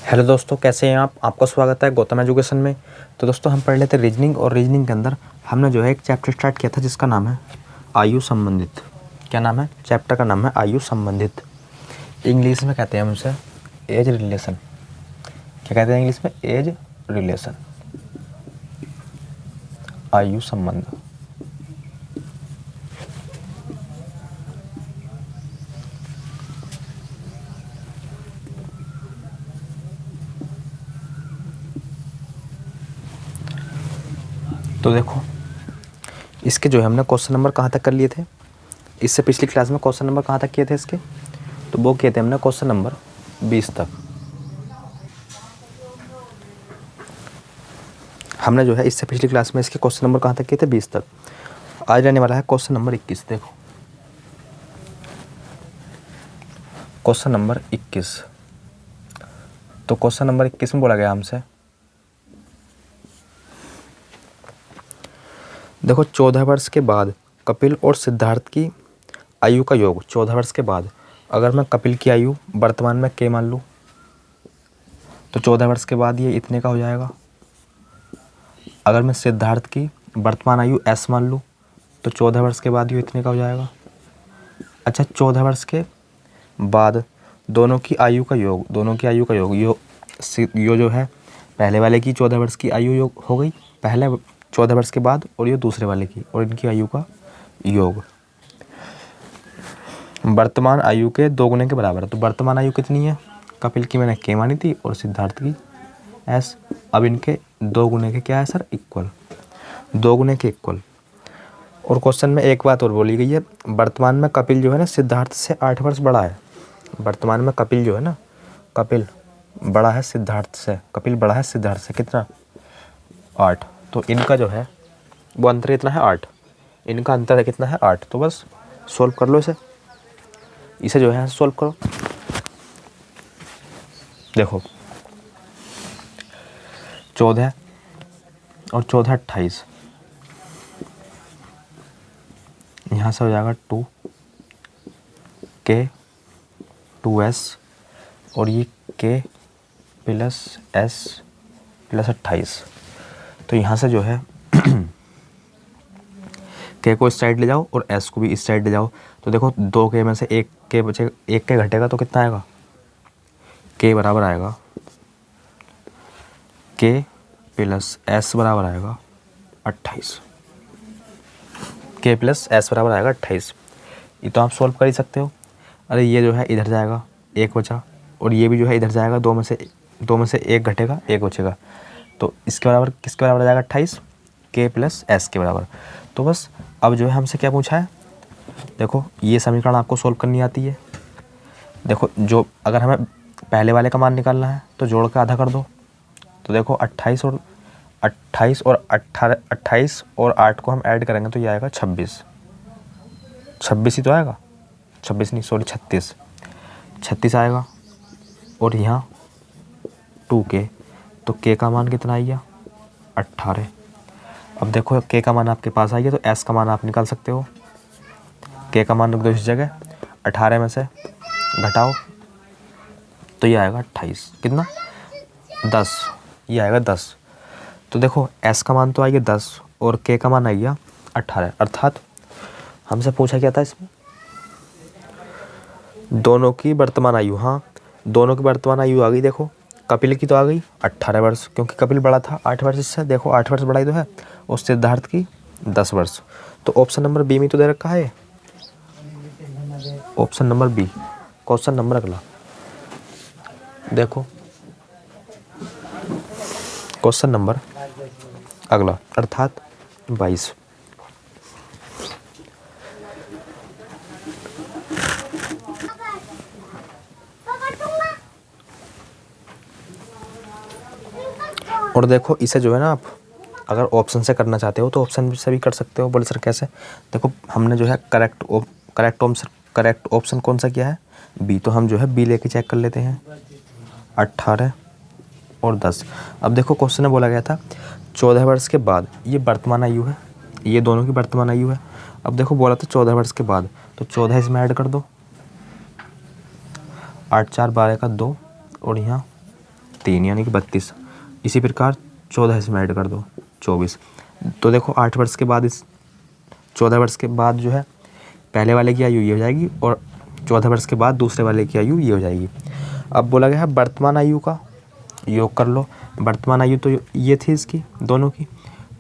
Hello दोस्तों, कैसे हैं आप? आपका स्वागत है गौतम एजुकेशन में। तो दोस्तों हम पढ़ लेते हैं रीजनिंग, और रीजनिंग के अंदर हमने जो है एक चैप्टर स्टार्ट किया था जिसका नाम है आयु संबंधित। क्या नाम है? चैप्टर का नाम है आयु संबंधित। इंग्लिश में कहते हैं हम उसे एज रिलेशन। क्या कहते हैं इंग्लिश में? एज रिलेशन, आयु संबंध। तो देखो, इसके जो है हमने क्वेश्चन नंबर कहाँ तक कर लिए थे। इससे पिछली क्लास में क्वेश्चन नंबर कहाँ तक किए थे इसके? तो वो किए थे हमने क्वेश्चन नंबर 20 तक। हमने जो है इससे पिछली क्लास में इसके क्वेश्चन नंबर कहाँ तक किए थे? 20 तक। आज रहने वाला है क्वेश्चन नंबर 21। देखो क्वेश्चन नंबर 21। तो क्वेश्चन नंबर 21 में बोला गया हमसे, देखो 14 वर्ष के बाद कपिल और सिद्धार्थ की आयु का योग। 14 वर्ष के बाद अगर मैं कपिल की आयु वर्तमान में के मान लूँ तो 14 वर्ष के बाद ये इतने का हो जाएगा। अगर मैं सिद्धार्थ की वर्तमान आयु एस मान लूँ तो 14 वर्ष के बाद ये इतने का हो जाएगा। अच्छा, 14 वर्ष के बाद दोनों की आयु का योग, यो जो है पहले वाले की 14 वर्ष की आयु योग हो गई पहले 14 वर्ष के बाद, और ये दूसरे वाले की, और इनकी आयु का योग वर्तमान आयु के 2 गुने के बराबर है। तो वर्तमान आयु कितनी है? कपिल की मैंने के मानी थी और सिद्धार्थ की एस। अब इनके 2 गुने के क्या है सर? इक्वल, 2 गुने के इक्वल। और क्वेश्चन में एक बात और बोली गई है, वर्तमान में कपिल जो है ना सिद्धार्थ से 8 वर्ष बड़ा है। वर्तमान में कपिल जो है ना, कपिल बड़ा है सिद्धार्थ से। कपिल बड़ा है सिद्धार्थ से कितना? 8। तो इनका जो है वो अंतर कितना है? 8। इनका अंतर है कितना है? 8। तो बस सोल्व कर लो इसे जो है सोल्व करो। देखो 14 और 14 28, यहाँ से हो जाएगा 2k 2s, और ये k प्लस s प्लस 28। तो यहाँ से जो है k को इस साइड ले जाओ और s को भी इस साइड ले जाओ। तो देखो 2k में से 1k बचेगा, 1k घटेगा तो कितना आएगा? k बराबर आएगा k प्लस s बराबर आएगा 28। k प्लस s बराबर आएगा 28। ये तो आप सोल्व कर ही सकते हो। अरे ये जो है इधर जाएगा, 1 बचा, और ये भी जो है इधर जाएगा, 2 में से 1 घटेगा, 1 बचेगा। तो इसके बराबर किसके बराबर जाएगा? 28, k प्लस s के बराबर। तो बस अब जो है हमसे क्या पूछा है? देखो ये समीकरण आपको सोल्व करनी आती है। देखो जो अगर हमें पहले वाले का मान निकालना है तो जोड़ के आधा कर दो। तो देखो 28 और 8 को हम ऐड करेंगे तो ये आएगा 26। 26 ही तो आएगा, 26 नहीं सॉरी 36 आएगा। और यहाँ 2k, तो k का मान कितना आ गया? 18। अब देखो k का मान आपके पास आ गया तो s का मान आप निकाल सकते हो। k का मान रख दो इस जगह, 18 में से घटाओ तो ये आएगा 28। कितना? 10। ये आएगा 10। तो देखो s का मान तो आ गया 10 और k का मान आ गया 18। अर्थात हमसे पूछा क्या था इसमें? दोनों की वर्तमान आयु। हाँ, दोनों की वर्तमान आयु आ गई। देखो कपिल की तो आ गई 18 वर्ष, क्योंकि कपिल बड़ा था 8 वर्ष इससे। देखो 8 वर्ष बड़ा ही तो है। और सिद्धार्थ की 10 वर्ष। तो ऑप्शन नंबर बी में तो दे रखा है, option number B. Question number अगला देखो, क्वेश्चन नंबर अगला अर्थात 22। और देखो इसे जो है ना, आप अगर ऑप्शन से करना चाहते हो तो ऑप्शन से भी कर सकते हो। बोले सर कैसे? देखो हमने जो है करेक्ट ऑप्शन कौन सा किया है? बी। तो हम जो है बी लेके चेक कर लेते हैं। 18 और 10। अब देखो क्वेश्चन में बोला गया था 14 वर्ष के बाद, ये वर्तमान आयु है, ये दोनों की वर्तमान आयु है। अब देखो बोला था 14 वर्ष के बाद, तो 14 इसमें ऐड कर दो, 8 4 12 का 2, और यहाँ 3 यानी कि 32। इसी प्रकार 14 इसमें ऐड कर दो 24। तो देखो 8 वर्ष के बाद इस 14 वर्ष के बाद जो है पहले वाले की आयु ये हो जाएगी और 14 वर्ष के बाद दूसरे वाले की आयु ये हो जाएगी। अब बोला गया है वर्तमान आयु का योग कर लो। वर्तमान आयु तो ये थी इसकी दोनों की,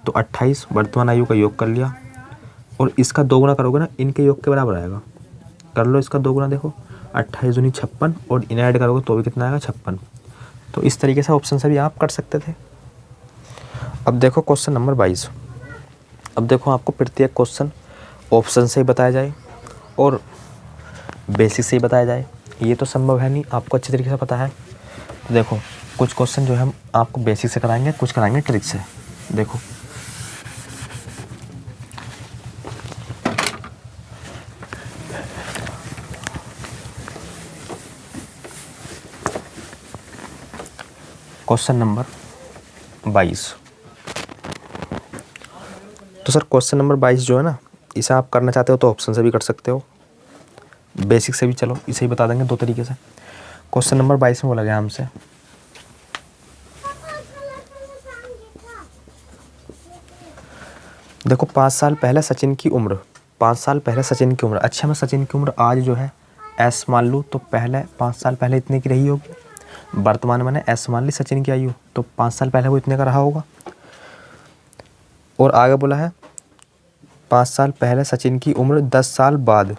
तो 28 वर्तमान आयु का योग कर लिया और इसका 2 गुना करोगे ना इनके योग के बराबर आएगा। कर लो इसका 2 गुना, देखो 28 दूनी 56 और इन्हें ऐड करोगे तो भी कितना आएगा 56। तो इस तरीके से ऑप्शन से भी आप कर सकते थे। अब देखो क्वेश्चन नंबर 22। अब देखो आपको प्रत्येक क्वेश्चन ऑप्शन से ही बताया जाए और बेसिक से ही बताया जाए, ये तो संभव है नहीं, आपको अच्छी तरीके से पता है। तो देखो कुछ क्वेश्चन जो है हम आपको बेसिक से कराएंगे, कुछ कराएंगे ट्रिक से। देखो क्वेश्चन नंबर 22। तो सर क्वेश्चन नंबर 22 जो है ना, इसे आप करना चाहते हो तो ऑप्शन से भी कर सकते हो, बेसिक से भी। चलो इसे ही बता देंगे 2 तरीके से। क्वेश्चन नंबर 22 में बोला गया हमसे देखो 5 साल पहले सचिन की उम्र, 5 साल पहले सचिन की उम्र। अच्छा मैं सचिन की उम्र आज जो है एस मान लूँ तो पहले 5 साल पहले इतने की रही होगी। वर्तमान में एस मान ली सचिन की आयु, तो 5 साल पहले वो इतने का रहा होगा। और आगे बोला है 5 साल पहले सचिन की उम्र 10 साल बाद,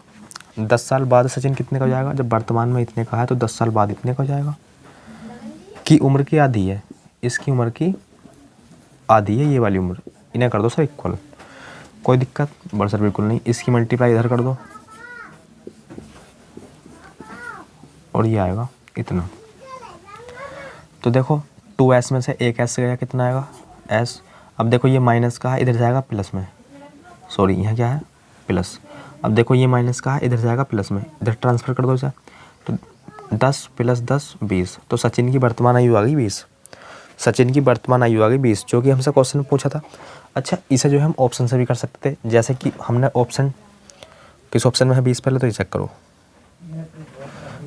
10 साल बाद सचिन कितने का हो जाएगा। जब वर्तमान में इतने का है तो 10 साल बाद इतने का हो जाएगा। की उम्र की आधी है, इसकी उम्र की आधी है ये वाली उम्र, इन्हें कर दो सर इक्वल। कोई दिक्कत बड़ा सर बिल्कुल नहीं। इसकी मल्टीप्लाई इधर कर दो और ये आएगा इतना। तो देखो 2s में से एक s गया, कितना आएगा s। अब देखो ये माइनस का है, इधर जाएगा प्लस में, सॉरी यहाँ क्या है प्लस। अब देखो ये माइनस का है, इधर जाएगा प्लस में, इधर ट्रांसफ़र कर दो इसे। तो 10 + 10 20। तो सचिन की वर्तमान आयु आ गई 20। सचिन की वर्तमान आयु आ गई 20, जो कि हमसे क्वेश्चन पूछा था। अच्छा इसे जो है हम ऑप्शन से भी कर सकते थे, जैसे कि हमने ऑप्शन किस ऑप्शन में है 20 पहले तो ये चेक करो।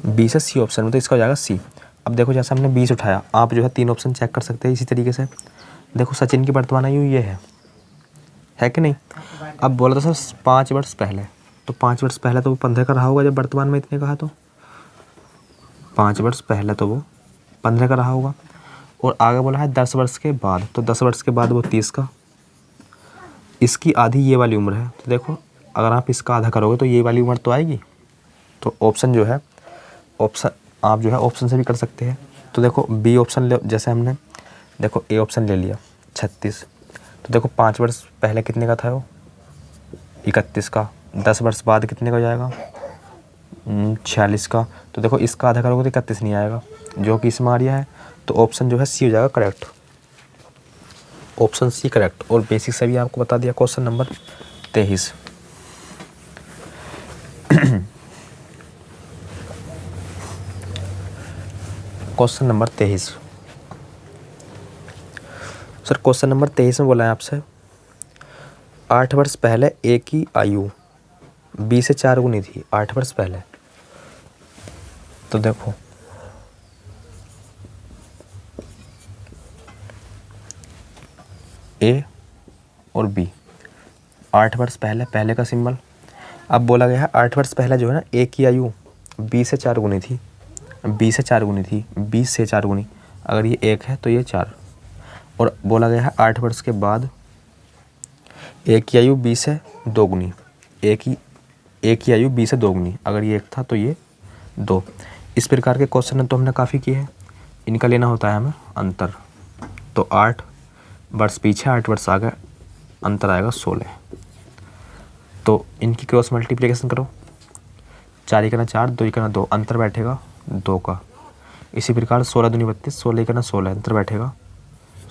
20 है सी ऑप्शन में, तो इसका हो जाएगा सी। अब देखो जैसे हमने 20 उठाया, आप जो है 3 ऑप्शन चेक कर सकते हैं इसी तरीके से। देखो सचिन की वर्तमान आयु ये है कि नहीं। अब बोला था सर 5 वर्ष पहले, तो 5 वर्ष पहले तो वो 15 का रहा होगा जब वर्तमान में इतने कहा, तो 5 वर्ष पहले तो वो 15 का रहा होगा। और आगे बोला है 10 वर्ष के बाद, तो 10 वर्ष के बाद वो 30 का। इसकी आधी ये वाली उम्र है, तो देखो अगर आप इसका आधा करोगे तो ये वाली उम्र तो आएगी। तो ऑप्शन जो है ऑप्शन आप जो है ऑप्शन से भी कर सकते हैं। तो देखो बी ऑप्शन ले, जैसे हमने देखो ए ऑप्शन ले लिया 36। तो देखो 5 वर्ष पहले कितने का था वो 31 का। 10 वर्ष बाद कितने का हो जाएगा 46 का। तो देखो इसका आधा करोगे तो 31 नहीं आएगा, जो कि इसमें आ रहा है। तो ऑप्शन जो है सी हो जाएगा करेक्ट, ऑप्शन सी करेक्ट। और बेसिक से भी आपको बता दिया। Question number 23। Question number 23 sir, question number 23 में बोला है आपसे 8 वर्ष पहले ए की आयु 20 से 4 गुनी थी। 8 वर्ष पहले, तो देखो ए और बी 8 वर्ष पहले, पहले का सिंबल। अब बोला गया है 8 वर्ष पहले जो है ना ए की आयु 20 से 4 गुनी थी, 20 से 4 गुनी थी, 20 से 4 गुनी। अगर ये 1 है तो ये 4। और बोला गया है 8 वर्ष के बाद ए की आयु 20 से 2 गुनी, ए की आयु 20 से 2 गुनी। अगर ये 1 था तो ये 2। इस प्रकार के क्वेश्चन तो हमने काफ़ी किए हैं, इनका लेना होता है हमें अंतर। तो 8 वर्ष पीछे 8 वर्ष आगे, अंतर आएगा 16। तो इनकी क्रॉस मल्टीप्लिकेशन करो, 4 × 4, 2 × 2, अंतर बैठेगा 2 का। इसी प्रकार 16 दूनी 32, 16 × 16, अंतर बैठेगा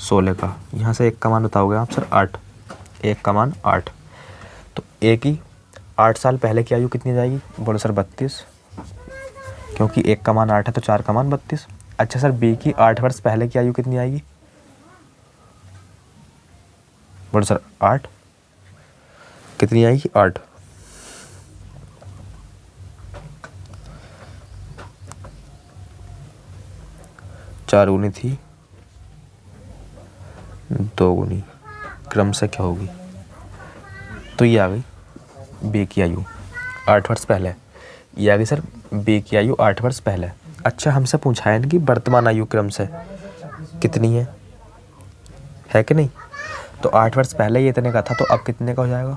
16 का। यहाँ से 1 का मान बताओगे आप सर 8, 1 का मान 8। तो ए की 8 साल पहले की आयु कितनी जाएगी, बोलो सर 32, क्योंकि 1 का मान 8 है तो 4 का मान 32। अच्छा सर बी की 8 वर्ष पहले की आयु कितनी आएगी, बोलो सर 8, कितनी आएगी 8। 4 गुनी थी 2 गुनी, क्रम से क्या होगी, तो ये आ गई बी की आयु 8 वर्ष पहले। ये आ गई सर बी की आयु 8 वर्ष पहले। अच्छा, हमसे पूछा है कि वर्तमान आयु क्रम से कितनी है कि नहीं। तो 8 वर्ष पहले ये इतने का था, तो अब कितने का हो जाएगा,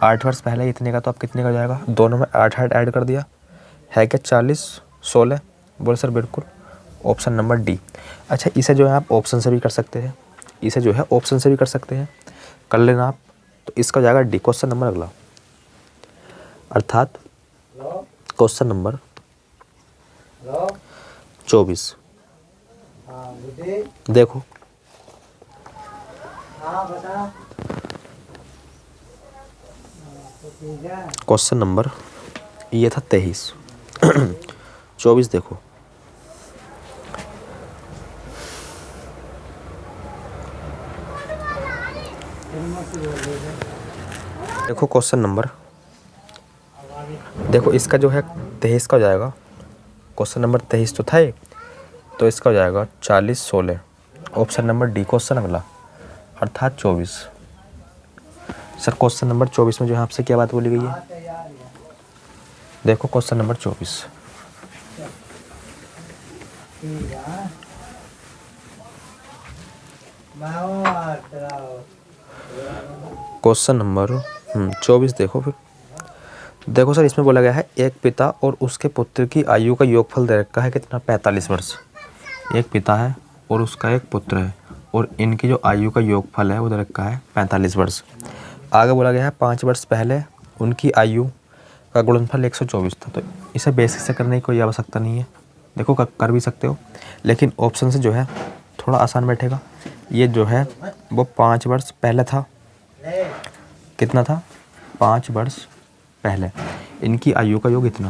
8 वर्ष पहले इतने का, तो अब कितने का हो जाएगा, दोनों में 8 ऐड कर दिया, है क्या 40 16। बोले सर बिल्कुल, ऑप्शन नंबर डी। अच्छा, इसे जो है आप ऑप्शन से भी कर सकते हैं, इसे जो है ऑप्शन से भी कर सकते हैं, कर लेना आप। तो इसका हो जाएगा डी, क्वेश्चन नंबर अगला, अर्थात क्वेश्चन नंबर 24। देखो क्वेश्चन नंबर ये था 23। 24 देखो, देखो क्वेश्चन नंबर, देखो इसका जो है 23 का हो जाएगा, क्वेश्चन नंबर 23 तो था ये, तो इसका हो जाएगा 40 16, ऑप्शन नंबर डी क्वेश्चन अगला, अर्थात 24। सर क्वेश्चन नंबर 24 में जो है आपसे क्या बात बोली गई है, देखो क्वेश्चन नंबर 24, क्वेश्चन नंबर 24 देखो फिर। देखो सर, इसमें बोला गया है एक पिता और उसके पुत्र की आयु का योगफल दे रखा है कितना, 45 वर्ष। एक पिता है और उसका एक पुत्र है, और इनकी जो आयु का योगफल है वो दे रखा है 45 वर्ष। आगे बोला गया है 5 वर्ष पहले उनकी आयु का गुणनफल 124 था। तो इसे बेसिक से करने की कोई आवश्यकता नहीं है, देखो कर भी सकते हो, लेकिन ऑप्शन से जो है थोड़ा आसान बैठेगा। ये जो है वो 5 वर्ष पहले था, कितना था, 5 वर्ष पहले इनकी आयु का योग इतना।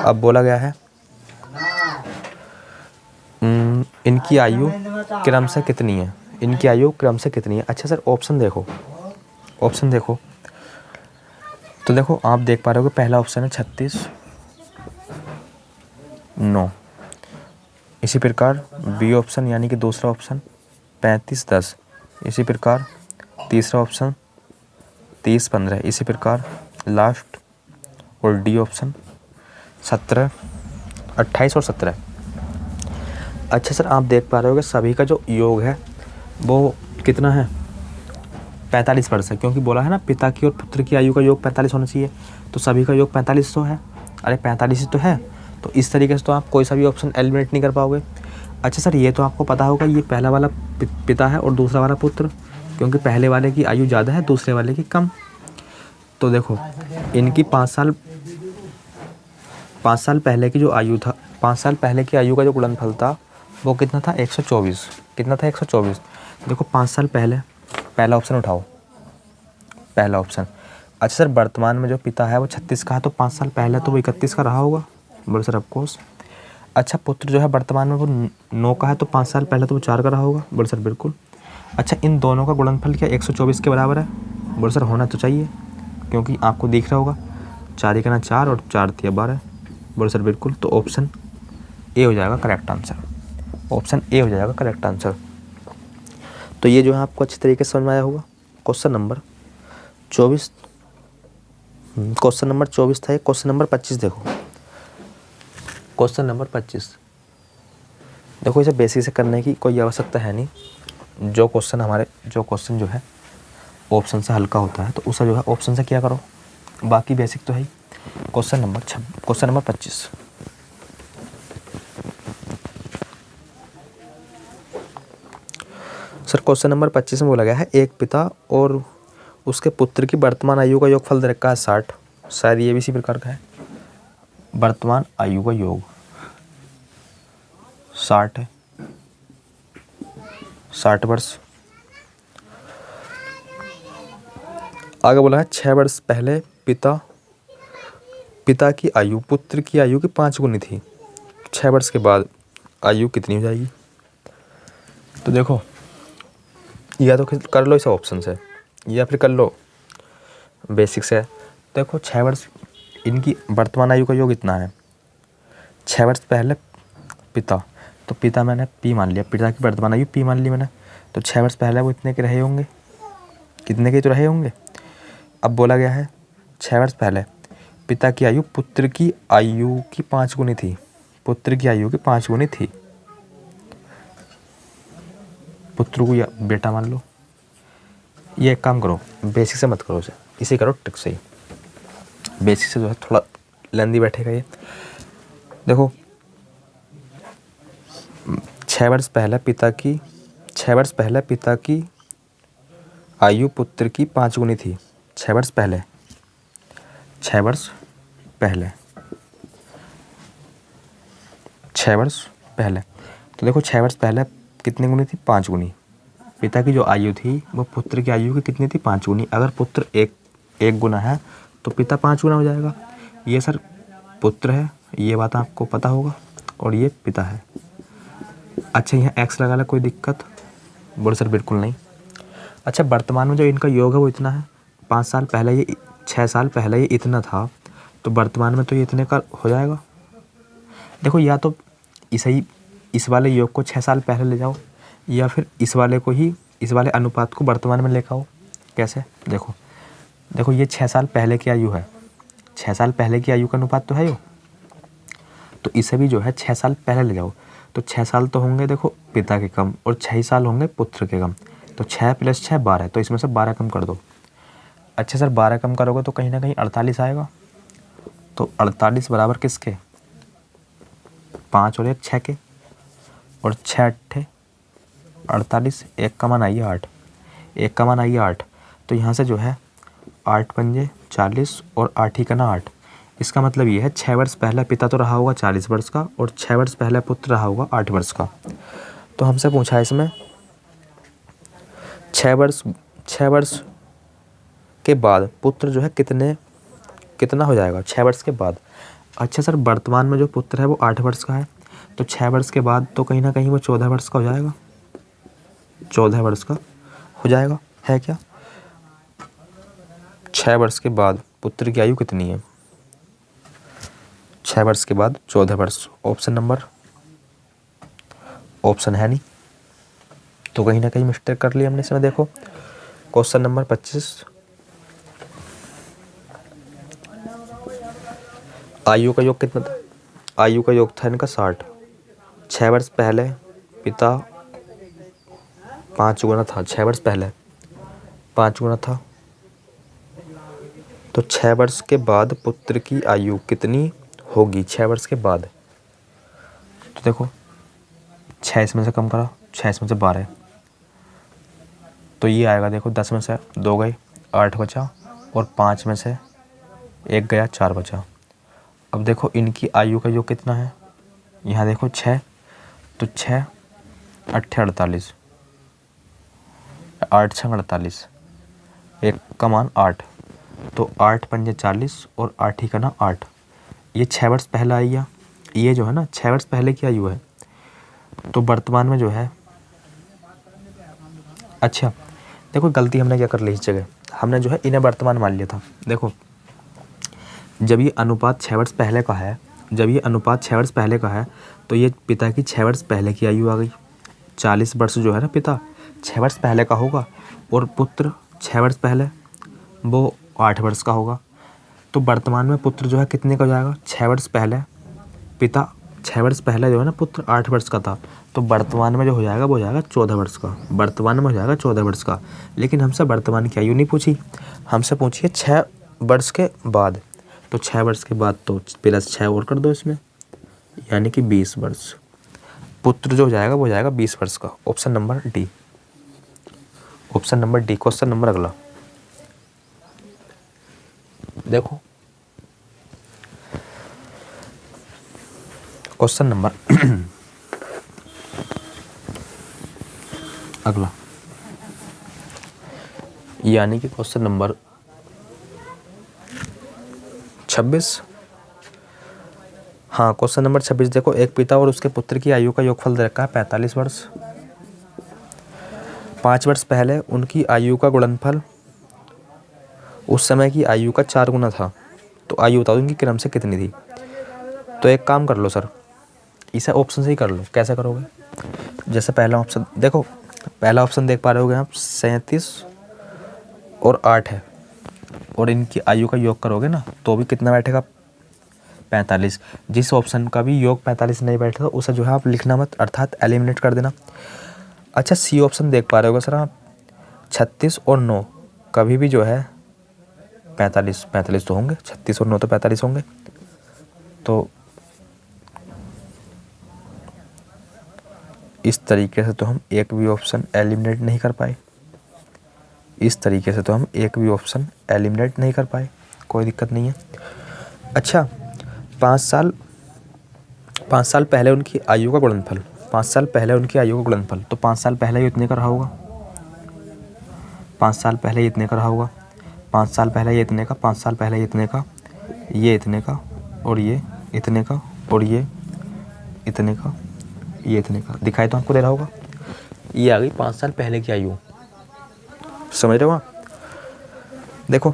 अब बोला गया है इनकी आयु क्रम से कितनी है, इनकी आयु क्रम से कितनी है। अच्छा सर ऑप्शन देखो, ऑप्शन देखो, तो देखो आप देख पा रहे हो कि पहला ऑप्शन है 36 9, इसी प्रकार बी ऑप्शन यानी कि दूसरा ऑप्शन 35 10, इसी प्रकार तीसरा ऑप्शन 30 15, इसी प्रकार लास्ट और डी ऑप्शन 17 28 और 17। अच्छा सर आप देख पा रहे हो कि सभी का जो योग है वो कितना है, 45 वर्ष है, क्योंकि बोला है ना पिता की और पुत्र की आयु का योग 45 होना चाहिए, तो सभी का योग 45 तो है, अरे 45 ही तो है, तो इस तरीके से तो आप कोई सा भी ऑप्शन एलिमिनेट नहीं कर पाओगे। अच्छा सर ये तो आपको पता होगा ये पहला वाला पिता है और दूसरा वाला पुत्र, क्योंकि पहले वाले की आयु ज़्यादा है दूसरे वाले की कम। तो देखो इनकी 5 साल पहले की जो आयु था, 5 साल पहले की आयु का जो गुणनफल था वो कितना था, 124। कितना था, 124। देखो 5 साल पहले, पहला ऑप्शन उठाओ, पहला ऑप्शन। अच्छा सर वर्तमान में जो पिता है वो 36 का है, तो 5 साल पहले तो वो 31 का रहा होगा, बोले सर ऑफकोर्स। अच्छा पुत्र जो है वर्तमान में वो 9 का है, तो 5 साल पहले तो वो 4 का रहा होगा, बोले सर बिल्कुल। अच्छा इन दोनों का गुणनफल क्या 124 के बराबर है, बोले सर होना तो चाहिए, क्योंकि आपको दिख रहा होगा 4 का ना 4 और 4 3 12, बोले सर बिल्कुल। तो ऑप्शन ए हो जाएगा करेक्ट आंसर, ऑप्शन ए हो जाएगा करेक्ट आंसर। तो ये जो है आपको अच्छी तरीके से समझ में आया होगा। क्वेश्चन नंबर 24, क्वेश्चन नंबर 24 था, क्वेश्चन नंबर 25 देखो, क्वेश्चन नंबर 25 देखो, इसे बेसिक से करने की कोई आवश्यकता है नहीं, जो क्वेश्चन जो है ऑप्शन से हल्का होता है तो उसे जो है ऑप्शन से किया करो, बाकी बेसिक तो है ही। Question number 25, sir question number 25 में बोला गया है एक पिता और उसके पुत्र की वर्तमान आयु का योगफल दे रखा है 60, शायद ये भी इसी प्रकार का है, वर्तमान आयु का योग 60 है, 60 वर्ष। आगे बोला है 6 वर्ष पहले पिता की आयु पुत्र की आयु की 5 गुनी थी, 6 वर्ष के बाद आयु कितनी हो जाएगी। तो देखो या तो कर लो इसे ऑप्शन से या फिर कर लो बेसिक से। देखो 6 वर्ष इनकी वर्तमान आयु का योग इतना है, 6 वर्ष पहले पिता तो पिता मैंने पी मान लिया, पिता की वर्तमान आयु पी मान ली मैंने। तो 6 वर्ष पहले वो इतने के रहे होंगे, कितने के तो रहे होंगे। अब बोला गया है 6 वर्ष पहले पिता की आयु पुत्र की आयु की 5 गुनी थी, पुत्र की आयु की 5 गुनी थी। पुत्र को या बेटा मान लो। ये एक काम करो, बेसिक से मत करो इसे, इसे करो ट्रिक से ही। बेसिक से जो है थोड़ा लेंदी बैठेगा ये। देखो 6 वर्ष पहले पिता की आयु पुत्र की 5 गुनी थी। 6 वर्ष पहले तो देखो 6 वर्ष पहले कितनी गुनी थी, 5 गुनी। पिता की जो आयु थी वो पुत्र की आयु की कितनी थी, 5 गुनी। अगर पुत्र एक गुना है तो पिता 5 गुना हो जाएगा। ये सर पुत्र है, ये बात आपको पता होगा, और ये पिता है। अच्छा यहाँ एक्स लगा ला, कोई दिक्कत? बोले सर बिल्कुल नहीं। अच्छा वर्तमान में जो इनका योग है वो इतना है, 5 साल पहले ये 6 साल पहले ये इतना था, तो वर्तमान में तो ये इतने का हो जाएगा। देखो या तो इस वाले योग को 6 साल पहले ले जाओ, या फिर इस वाले अनुपात को वर्तमान में लेकर आओ। कैसे? देखो ये 6 साल पहले की आयु है, 6 साल पहले की आयु का अनुपात तो है यो, तो इसे भी जो है 6 साल पहले ले जाओ। तो 6 साल तो होंगे देखो पिता के कम, और 6 साल होंगे पुत्र के कम। तो 6 + 6 12, तो इसमें से 12 कम कर दो। अच्छा सर 12 कम करोगे तो कहीं ना कहीं 48 आएगा। तो 48 बराबर किसके? 5 और 1 6 के, और 6 8 48, 1 का मान आइए 8, 1 का मान आइए 8। तो यहाँ से जो है 8 पंजे 40 और 8 ही का ना 8। इसका मतलब ये है 6 वर्ष पहले पिता तो रहा होगा 40 वर्ष का, और 6 वर्ष पहले पुत्र रहा होगा 8 वर्ष का। तो हमसे पूछा है इसमें 6 वर्ष के बाद पुत्र जो है कितना हो जाएगा 6 वर्ष के बाद। अच्छा सर वर्तमान में जो पुत्र है वो 8 वर्ष का है, तो 6 वर्ष के बाद तो कहीं ना कहीं वो 14 वर्ष का हो जाएगा, 14 वर्ष का हो जाएगा, है क्या? 6 वर्ष के बाद पुत्र की आयु कितनी है? 6 वर्ष के बाद 14 वर्ष। ऑप्शन है नहीं, तो कहीं ना कहीं मिस्टेक कर ली हमने इसमें। देखो क्वेश्चन नंबर 25, आयु का योग कितना था? आयु का योग था इनका 60। 6 वर्ष पहले पिता 5 गुना था, 6 वर्ष पहले 5 गुना था, तो 6 वर्ष के बाद पुत्र की आयु कितनी होगी 6 वर्ष के बाद? तो देखो 6 इसमें से कम करा, 6 इसमें से 12, तो ये आएगा। देखो 10 में से 2 गए, 8 बचा, और 5 में से 1 गया, 4 बचा। अब देखो इनकी आयु का योग कितना है, यहाँ देखो 6, तो 6 8 48, 8 6 48, 1 का मान 8, तो 8 पंजे 40 और 8 ही का ना 8। ये 6 वर्ष पहले आई है, ये जो है ना 6 वर्ष पहले की आयु है, तो वर्तमान में जो है। अच्छा देखो गलती हमने क्या कर ली इस जगह, हमने जो है इन्हें वर्तमान मान लिया था। देखो जब ये अनुपात 6 वर्ष पहले का है, तो ये पिता की 6 वर्ष पहले की आयु आ गई। 40 वर्ष जो है ना पिता 6 वर्ष पहले का होगा, और पुत्र 6 वर्ष पहले वो 8 वर्ष का होगा। तो वर्तमान में पुत्र जो है कितने का हो जाएगा? 6 वर्ष पहले पिता 6 वर्ष पहले जो है ना पुत्र 8 वर्ष का था, तो वर्तमान में जो हो जाएगा वो हो जाएगा 14 वर्ष का। वर्तमान में हो जाएगा 14 वर्ष का। लेकिन हमसे वर्तमान की आयु नहीं पूछी, हमसे पूछी है 6 वर्ष के बाद। तो 6 वर्ष के बाद तो +6 और कर दो इसमें, यानी कि 20 वर्ष। पुत्र जो हो जाएगा वो हो जाएगा 20 वर्ष का। Option number D, question number अगला देखो, क्वेश्चन नंबर अगला, यानी कि क्वेश्चन नंबर 26। हाँ क्वेश्चन नंबर 26 देखो, एक पिता और उसके पुत्र की आयु का योगफल दे रखा है 45 वर्ष। 5 वर्ष पहले उनकी आयु का गुणनफल उस समय की आयु का 4 गुना था, तो आयु बताओ इनकी क्रम से कितनी थी? तो एक काम कर लो सर, इसे ऑप्शन से ही कर लो। कैसे करोगे? जैसे पहला ऑप्शन देखो, पहला ऑप्शन देख पा रहे होगे आप 37 और 8 है, और इनकी आयु का योग करोगे ना तो भी कितना बैठेगा? 45। जिस ऑप्शन का भी योग 45 नहीं बैठेगा उसे जो है आप लिखना मत, अर्थात एलिमिनेट कर देना। अच्छा, सी ऑप्शन देख पा रहे होगे सर आप, 36 और 9 कभी भी जो है 45 तो होंगे, 36 और 9 तो 45 होंगे। तो इस तरीके से तो हम एक भी ऑप्शन एलिमिनेट नहीं कर पाए, इस तरीके से तो हम एक भी ऑप्शन एलिमिनेट नहीं कर पाए। कोई दिक्कत नहीं है। अच्छा, 5 साल पहले उनकी आयु का गुणनफल, 5 साल पहले उनकी आयु का गुणनफल, तो 5 साल पहले ये इतने का रहा होगा, 5 साल पहले ये इतने का रहा होगा, 5 साल पहले ये इतने का, 5 साल पहले ये इतने का, ये इतने का, और ये इतने का, और ये इतने का, ये इतने का। दिखाई तो आपको दे रहा होगा। ये आ गई 5 साल पहले की आयु। समझ रहे हो आप? देखो,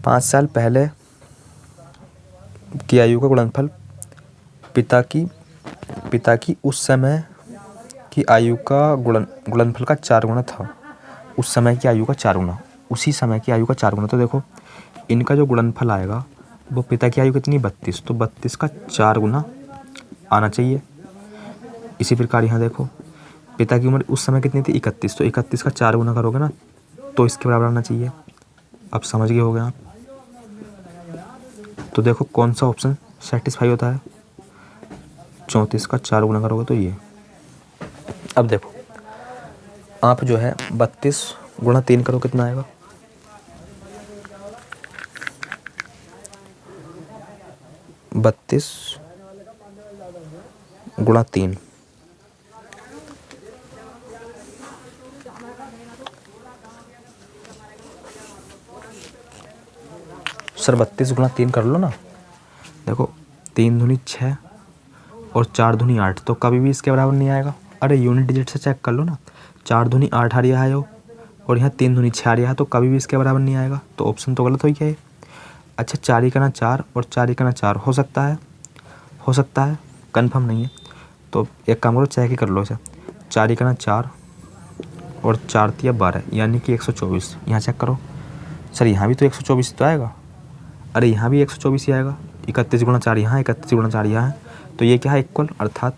5 साल पहले की आयु का गुणनफल पिता की उस समय की आयु का गुणनफल का 4 गुना था। उस समय की आयु का 4 गुना, उसी समय की आयु का 4 गुना। तो देखो, इनका जो गुणनफल आएगा वो पिता की आयु कितनी? 32, तो 32 का 4 गुना आना चाहिए। इसी प्रकार यहाँ देखो, पिता की उम्र उस समय कितनी थी? 31, तो 31 का 4 गुना करोगे ना तो इसके बराबर आना चाहिए। अब समझ गए होगे आप। तो देखो कौन सा ऑप्शन सेटिस्फाई होता है? 34 का 4 गुना करोगे तो ये। अब देखो, आप जो है 32 गुणा 3 करो, कितना आएगा? 32 गुणा 3, सर 32 गुणा 3 कर लो ना। देखो, 3 दूनी 6 और 4 दूनी 8, तो कभी भी इसके बराबर नहीं आएगा। अरे यूनिट डिजिट से चेक कर लो ना, 4 दूनी 8 आ रहा है और यहाँ 3 दूनी 6 आ रहा है, तो कभी भी इसके बराबर नहीं आएगा। तो ऑप्शन तो गलत हो गया है। अच्छा, 4 ही करना 4 और 4 ही करना 4 हो सकता है, कन्फर्म नहीं है। तो एक काम करो, चेक ही कर लो इसे। 4 ही करना 4 और 4 तिया 12, यानी कि 124। यहाँ चेक करो सर, यहाँ भी तो 124 तो आएगा। अरे यहाँ भी 124 ही आएगा। 31 गुणा 4 यहाँ, 31 गुणा 4 यहाँ है, तो ये क्या है? इक्वल, अर्थात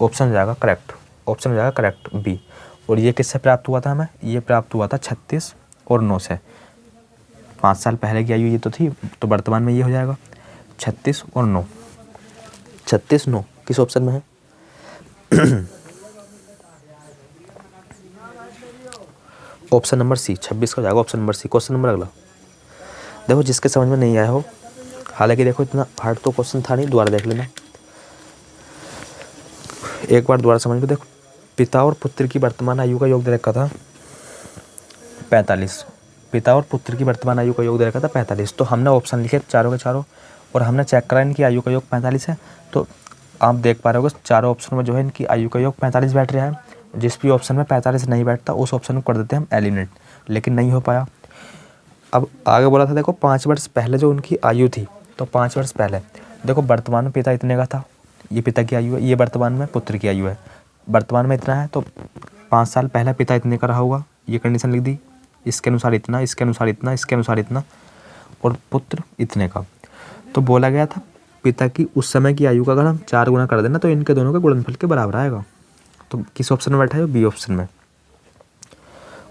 ऑप्शन हो जाएगा करेक्ट, ऑप्शन हो जाएगा करेक्ट बी। और ये किससे प्राप्त हुआ था हमें? ये प्राप्त हुआ था 36 और 9 से। 5 साल पहले की आयु ये तो थी, तो वर्तमान में ये हो जाएगा 36 और 9। 36 9 किस ऑप्शन में है? ऑप्शन नंबर सी, 26 का हो जाएगा option number C. Question number अगला देखो, जिसके समझ में नहीं आया हो, हालांकि देखो इतना हार्ड तो क्वेश्चन था नहीं, दोबारा देख लेना, एक बार दोबारा समझ लो। देखो, पिता और पुत्र की वर्तमान आयु का योग दे रखा था 45। पिता और पुत्र की वर्तमान आयु का योग दे रखा था 45। तो हमने ऑप्शन लिखे चारों के चारों, और हमने चेक करा इनकी आयु का योग 45 है। तो आप देख पा रहे होगे चारों ऑप्शन में जो है इनकी आयु का योग 45 बैठ रहा है। जिस भी ऑप्शन में 45 नहीं बैठता उस ऑप्शन को कर देते हैं हम एलिमिनेट, लेकिन नहीं हो पाया। अब आगे बोला था देखो 5 वर्ष पहले जो उनकी आयु थी, तो 5 वर्ष पहले देखो वर्तमान में पिता इतने का था, ये पिता की आयु है, ये वर्तमान में पुत्र की आयु है। वर्तमान में इतना है तो 5 साल पहले पिता इतने का रहा होगा, ये कंडीशन लिख दी, इसके अनुसार इतना, इसके अनुसार इतना, इसके अनुसार इतना, और पुत्र इतने का। तो बोला गया था पिता की उस समय की आयु का अगर हम 4 गुना कर देना तो इनके दोनों के गुणनफल के बराबर आएगा। तो किस ऑप्शन में बैठा है? बी ऑप्शन में।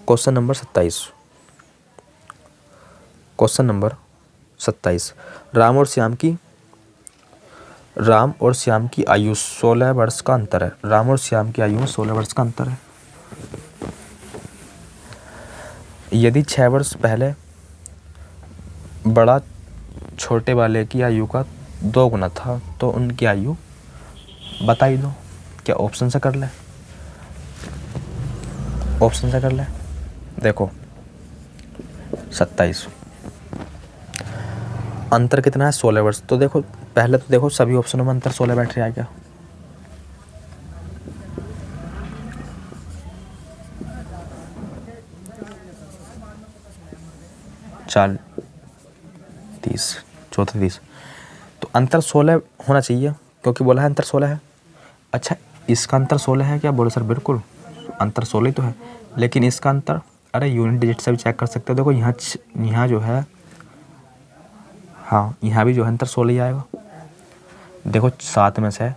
Question number 27, question number 27, Ram और श्याम की आयु 16 वर्ष का अंतर है। राम और श्याम की आयु में 16 वर्ष का अंतर है। यदि 6 वर्ष पहले बड़ा छोटे वाले की आयु का 2 गुना था तो उनकी आयु बताई दो। क्या ऑप्शन से कर ले? ऑप्शन से कर ले। देखो 27, अंतर कितना है? 16 वर्ष। तो देखो पहले तो देखो सभी ऑप्शनों में अंतर 16 बैठ रहा है क्या? चाल 30 चौथा 30, तो अंतर 16 होना चाहिए क्योंकि बोला है अंतर 16 है। अच्छा इसका अंतर 16 है क्या? बोले सर बिल्कुल अंतर 16 ही तो है, लेकिन इसका अंतर, अरे यूनिट डिजिट से भी चेक कर सकते हो। देखो यहाँ जो है, हाँ यहाँ भी जो है अंतर 16 ही आएगा। देखो 7 में से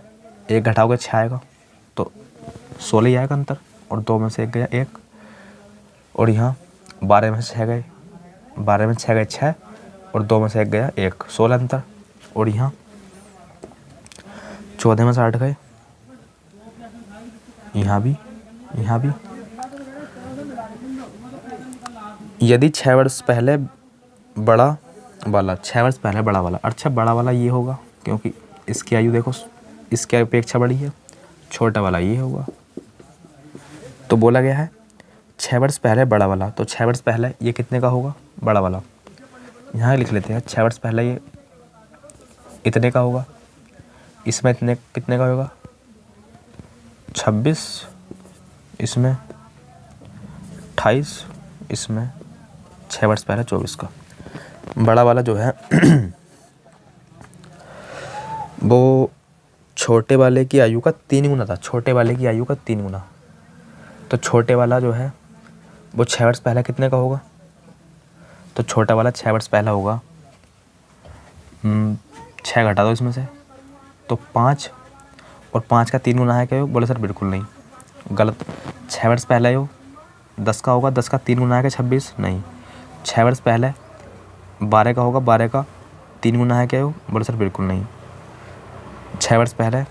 1 घटाओगे 6 आएगा, तो 16 ही आएगा अंतर। और 2 में से 1 गया 1, और यहाँ 12 में से 6 गए, 12 में 6 गए 6, और 2 में से 1 गया 1, 16 अंतर। और यहाँ 14 में से 8 गए, यहाँ भी यदि 6 वर्ष पहले बड़ा वाला, 6 वर्ष पहले बड़ा वाला, अच्छा बड़ा वाला ये होगा क्योंकि इसकी आयु देखो इसके अपेक्षा बड़ी है, छोटा वाला ये होगा। तो बोला गया है 6 वर्ष पहले बड़ा वाला, तो 6 वर्ष पहले ये कितने का होगा? बड़ा वाला। यहाँ लिख लेते हैं 6 वर्ष पहले ये इतने का होगा, इसमें इतने कितने का होगा? 26, इसमें 28, इसमें 6 वर्ष पहले 24 का। बड़ा वाला जो है वो छोटे वाले की आयु का 3 गुना था, छोटे वाले की आयु का 3 गुना। तो छोटे वाला जो है वो 6 वर्ष पहले कितने का होगा? तो छोटा वाला 6 वर्ष पहला होगा, 6 घटा दो इसमें से, तो 5, और 5 का 3 गुना है क्या? बोले सर बिल्कुल नहीं, गलत। 6 वर्ष पहले हो 10 का होगा, 10 का 3 गुना है क्या? 26 नहीं। 6 वर्ष पहले 12 का होगा, 12 का 3 गुना है क्या? बोले सर बिल्कुल नहीं। 6 वर्ष पहले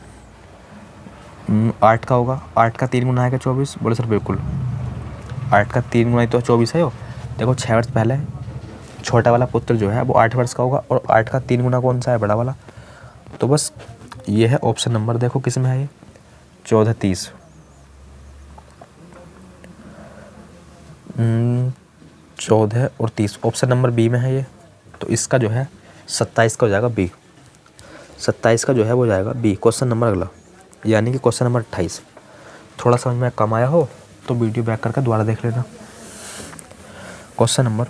8 का होगा, 8 का 3 गुना है क्या? 24, बोले सर बिल्कुल। 8 का 3 गुना ही तो 24 है। देखो 6 वर्ष पहले छोटा वाला पुत्र जो है वो 8 वर्ष का होगा, और 8 का 3 गुना कौन सा है? बड़ा वाला। तो बस ये है ऑप्शन नंबर, देखो किस में है ये? 14, 30। 14 और 30 ऑप्शन नंबर बी में है ये। तो इसका जो है 27 का हो जाएगा बी। 27 का जो है वो जाएगा बी, क्वेश्चन नंबर अगला, यानी कि क्वेश्चन नंबर 28। थोड़ा समझ में कम आया हो तो वीडियो बैक करके दोबारा देख लेना। क्वेश्चन नंबर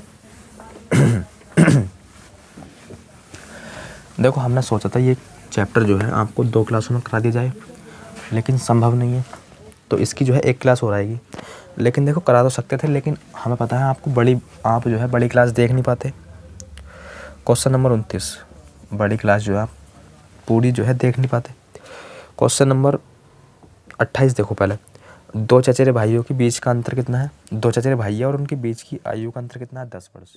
देखो हमने सोचा था ये चैप्टर जो है आपको 2 क्लासों में करा दिया जाए, लेकिन संभव नहीं है, तो इसकी जो है 1 क्लास हो रहेगी। लेकिन देखो करा तो सकते थे, लेकिन हमें पता है आप जो है बड़ी क्लास देख नहीं पाते। क्वेश्चन नंबर 29, बड़ी क्लास जो है आप पूरी जो है देख नहीं पाते। क्वेश्चन नंबर 28 देखो पहले, 2 चचेरे भाइयों के बीच का अंतर कितना है? 2 चचेरे भाई और उनके बीच की आयु का अंतर कितना है? 10 वर्ष।